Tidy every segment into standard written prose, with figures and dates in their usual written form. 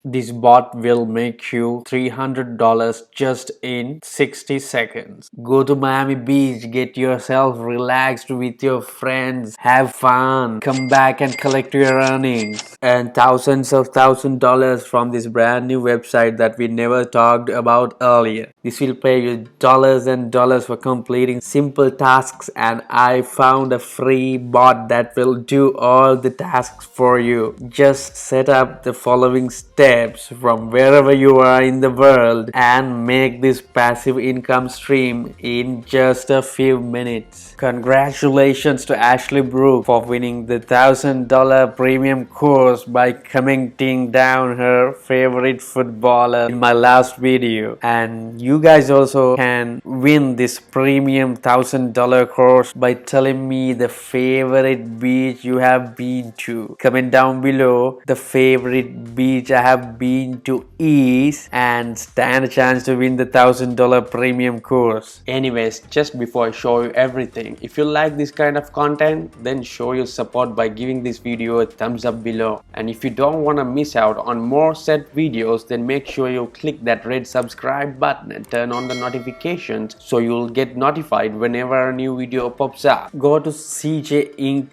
This bot will make you $300 just in 60 seconds. Go to Miami Beach, get yourself relaxed with your friends, have fun, come back and collect your earnings. Earn thousands from this brand new website that we never talked about earlier. This will pay you dollars and dollars for completing simple tasks, and I found a free bot that will do all the tasks for you. Just set up the following steps from wherever you are in the world and make this passive income stream in just a few minutes. Congratulations to Ashley Brooke for winning the $1,000 premium course by commenting down her favorite footballer in my last video. And you guys also can win this premium $1,000 course by telling me the favorite beach you have been to. Comment down below the favorite beach I have been to is and stand a chance to win the $1,000 premium course. Anyways, just before I show you everything, if you like this kind of content, then show your support by giving this video a thumbs up below. And if you don't want to miss out on more set videos, then make sure you click that red subscribe button and turn on the notifications so you'll get notified whenever a new video pops up. Go to cjinc.info.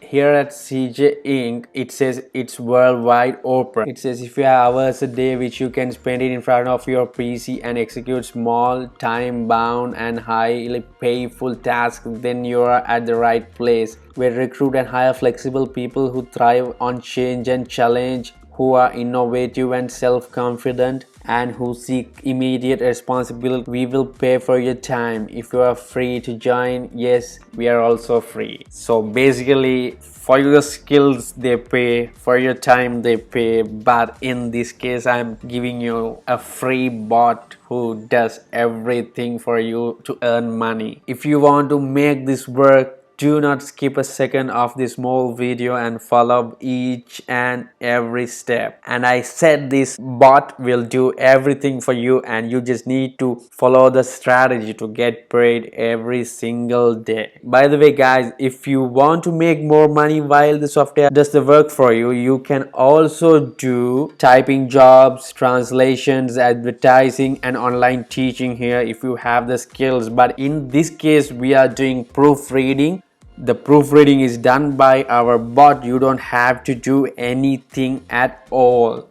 Here at CJ Inc, it says it's worldwide open. It says if you have hours a day which you can spend it in front of your PC and execute small, time-bound and highly payful tasks, then you are at the right place. We recruit and hire flexible people who thrive on change and challenge, who are innovative and self-confident, and who seek immediate responsibility. We will pay for your time. If you are free to join, yes, we are also free. So basically, for your skills they pay, for your time they pay, but in this case I'm giving you a free bot who does everything for you to earn money. If you want to make this work, do not skip a second of this small video and follow each and every step. And I said this bot will do everything for you, and you just need to follow the strategy to get paid every single day. By the way guys, if you want to make more money while the software does the work for you, you can also do typing jobs, translations, advertising and online teaching here if you have the skills. But in this case we are doing proofreading. The proofreading is done by our bot. You don't have to do anything at all.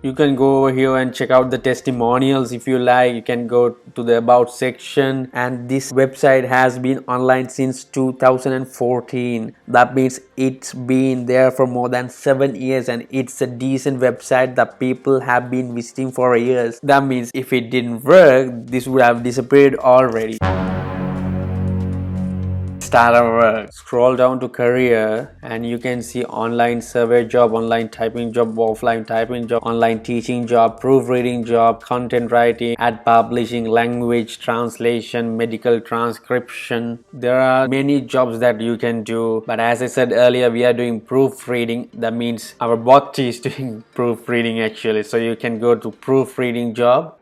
You can go over here and check out the testimonials if you like. You can go to the about section, and this website has been online since 2014. That means it's been there for more than 7 years, and it's a decent website that people have been visiting for years. That means if it didn't work, this would have disappeared already. Start our work. Scroll down to career and you can see online survey job, online typing job, offline typing job, online teaching job, proofreading job, content writing, ad publishing, language translation, medical transcription. There are many jobs that you can do, but as I said earlier, we are doing proofreading. That means our bot is doing proofreading actually. So you can go to proofreading job.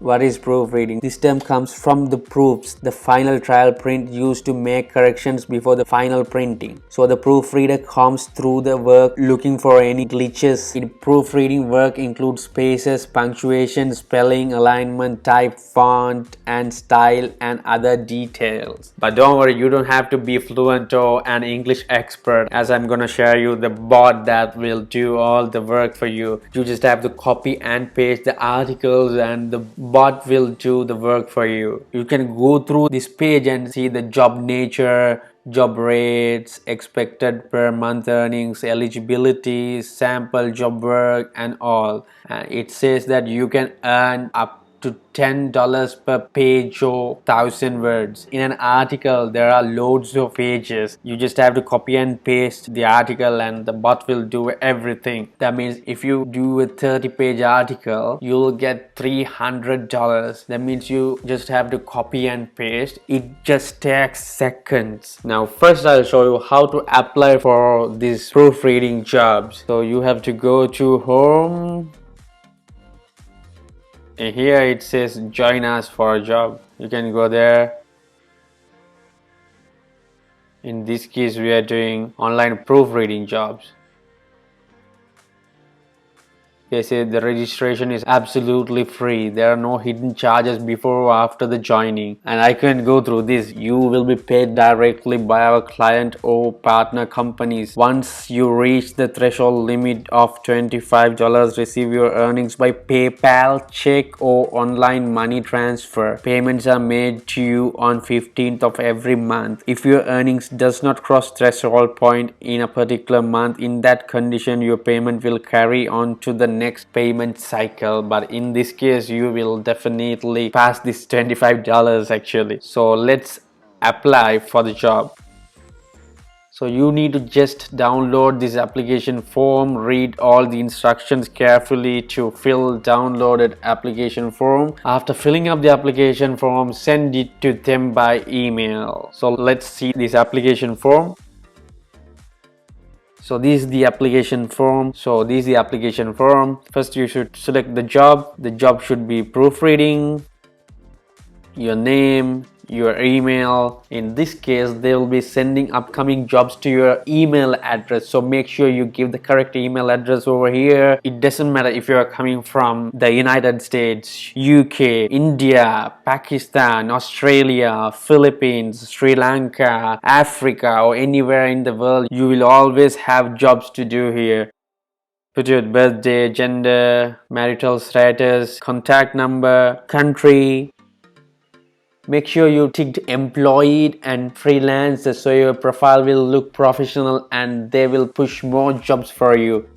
What is proofreading? This term comes from the proofs, the final trial print used to make corrections before the final printing. So the proofreader combs through the work looking for any glitches. In proofreading work includes spaces, punctuation, spelling, alignment, type, font, and style, and other details. But don't worry, you don't have to be fluent or an English expert, as I'm gonna share you the bot that will do all the work for you. You just have to copy and paste the articles and the bot will do the work for you. You can go through this page and see the job nature, job rates, expected per month earnings, eligibility, sample job work, and all. It says that you can earn up to $10 per page or 1,000 words. In an article there are loads of pages. You just have to copy and paste the article and the bot will do everything. That means if you do a 30-page article, you'll get $300. That means you just have to copy and paste. It just takes seconds. Now first I'll show you how to apply for these proofreading jobs. So you have to go to home. And here it says join us for a job. You can go there. In this case, we are doing online proofreading jobs. They say the registration is absolutely free. There are no hidden charges before or after the joining. And I can go through this. You will be paid directly by our client or partner companies. Once you reach the threshold limit of $25, receive your earnings by PayPal, check or online money transfer. Payments are made to you on 15th of every month. If your earnings does not cross threshold point in a particular month, in that condition your payment will carry on to the next payment cycle, but in this case you will definitely pass this $25 actually. So let's apply for the job. So you need to just download this application form, read all the instructions carefully to fill downloaded application form. After filling up the application form, send it to them by email. So let's see this application form. So this is the application form. First you should select the job. The job should be proofreading, your name, your email. In this case they will be sending upcoming jobs to your email address, so make sure you give the correct email address over here. It doesn't matter if you are coming from the United States, UK, India, Pakistan, Australia, Philippines, Sri Lanka, Africa, or anywhere in the world. You will always have jobs to do here. Put your birthday, gender, marital status, contact number, country. Make sure you ticked employed and freelancer so your profile will look professional and they will push more jobs for you.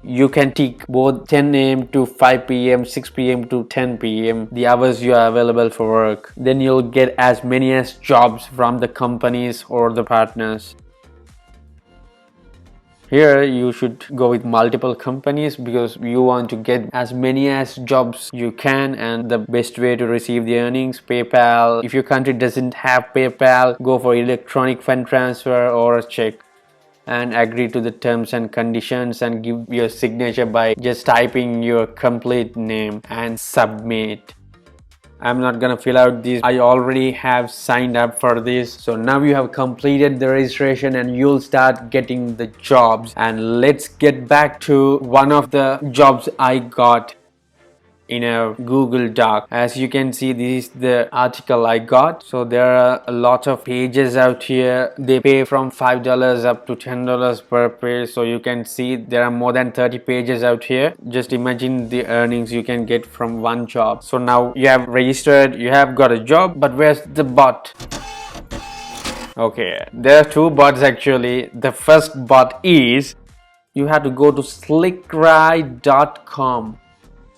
You can tick both 10 a.m. to 5 p.m., 6 p.m. to 10 p.m. the hours you are available for work. Then you'll get as many as jobs from the companies or the partners. Here you should go with multiple companies because you want to get as many as jobs you can, and the best way to receive the earnings, PayPal. If your country doesn't have PayPal, go for electronic fund transfer or a check, and agree to the terms and conditions and give your signature by just typing your complete name and submit. I'm not gonna fill out this. I already have signed up for this. So now you have completed the registration and you'll start getting the jobs. And let's get back to one of the jobs I got in a Google Doc. As you can see, this is the article I got. So there are a lot of pages out here. They pay from $5 up to $10 per page. So you can see there are more than 30 pages out here. Just imagine the earnings you can get from one job. So now you have registered, you have got a job, but where's the bot? Okay, there are two bots actually. The first bot is you have to go to slickwrite.com.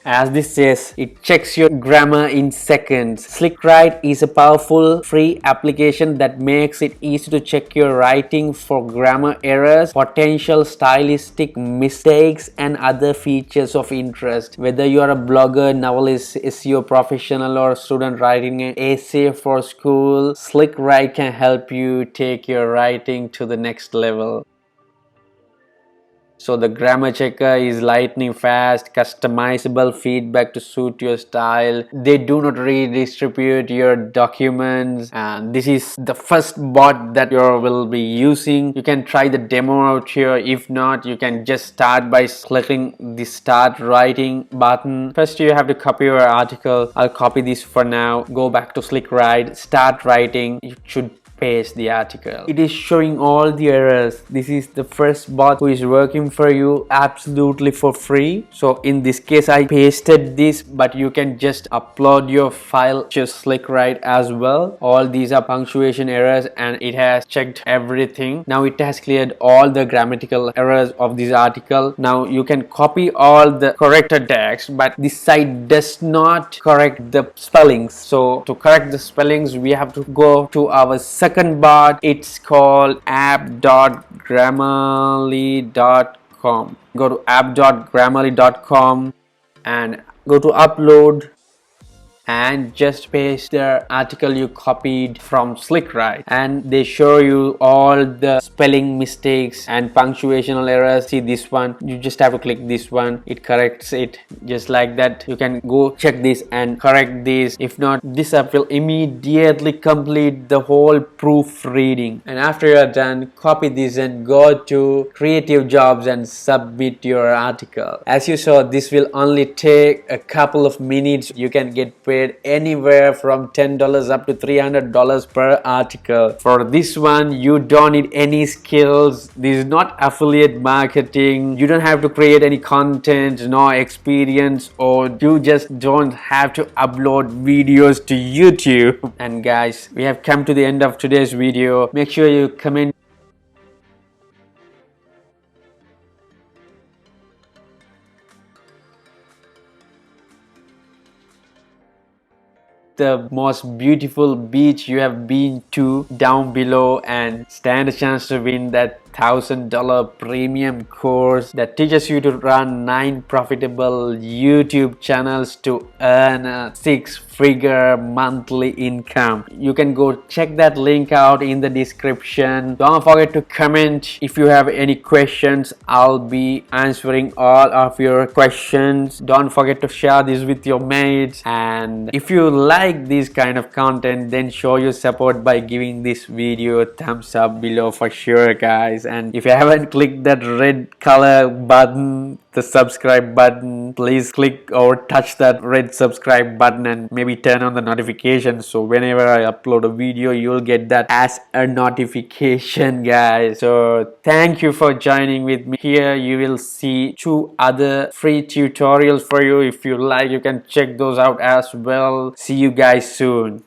As this says, it checks your grammar in seconds. SlickWrite is a powerful free application that makes it easy to check your writing for grammar errors, potential stylistic mistakes, and other features of interest. Whether you are a blogger, novelist, SEO professional, or a student writing an essay for school, SlickWrite can help you take your writing to the next level. So the grammar checker is lightning fast, customizable feedback to suit your style. They do not redistribute your documents, and this is the first bot that you will be using. You can try the demo out here. If not, you can just start by clicking the start writing button. First you have to copy your article. I'll copy this for now. Go back to SlickWrite, start writing. You should paste the article. It is showing all the errors. This is the first bot who is working for you absolutely for free. So in this case I pasted this, but you can just upload your file to SlickWrite as well. All these are punctuation errors and it has checked everything. Now it has cleared all the grammatical errors of this article. Now you can copy all the corrected text, but this site does not correct the spellings. So to correct the spellings we have to go to our second bot. It's called app.grammarly.com. Go to app.grammarly.com and go to upload and just paste the article you copied from Slick, right? And they show you all the spelling mistakes and punctuational errors. See this one, you just have to click this one, it corrects it just like that. You can go check this and correct this. If not, this app will immediately complete the whole proofreading. And after you're done, copy this and go to creative jobs and submit your article. As you saw, this will only take a couple of minutes. You can get paid anywhere from $10 up to $300 per article. For this one, you don't need any skills. This is not affiliate marketing. You don't have to create any content, no experience, or you just don't have to upload videos to YouTube. And guys, we have come to the end of today's video. Make sure you comment the most beautiful beach you have been to down below and stand a chance to win that $1,000 premium course that teaches you to run 9 profitable YouTube channels to earn a 6-figure monthly income. You can go check that link out in the description. Don't forget to comment if you have any questions. I'll be answering all of your questions. Don't forget to share this with your mates, and if you like this kind of content, then show your support by giving this video a thumbs up below for sure, guys. And if you haven't clicked that red color button, the subscribe button, please click or touch that red subscribe button and maybe turn on the notifications, so whenever I upload a video, you'll get that as a notification, guys. So thank you for joining with me. Here you will see 2 other free tutorials for you. If you like, you can check those out as well. See you guys soon.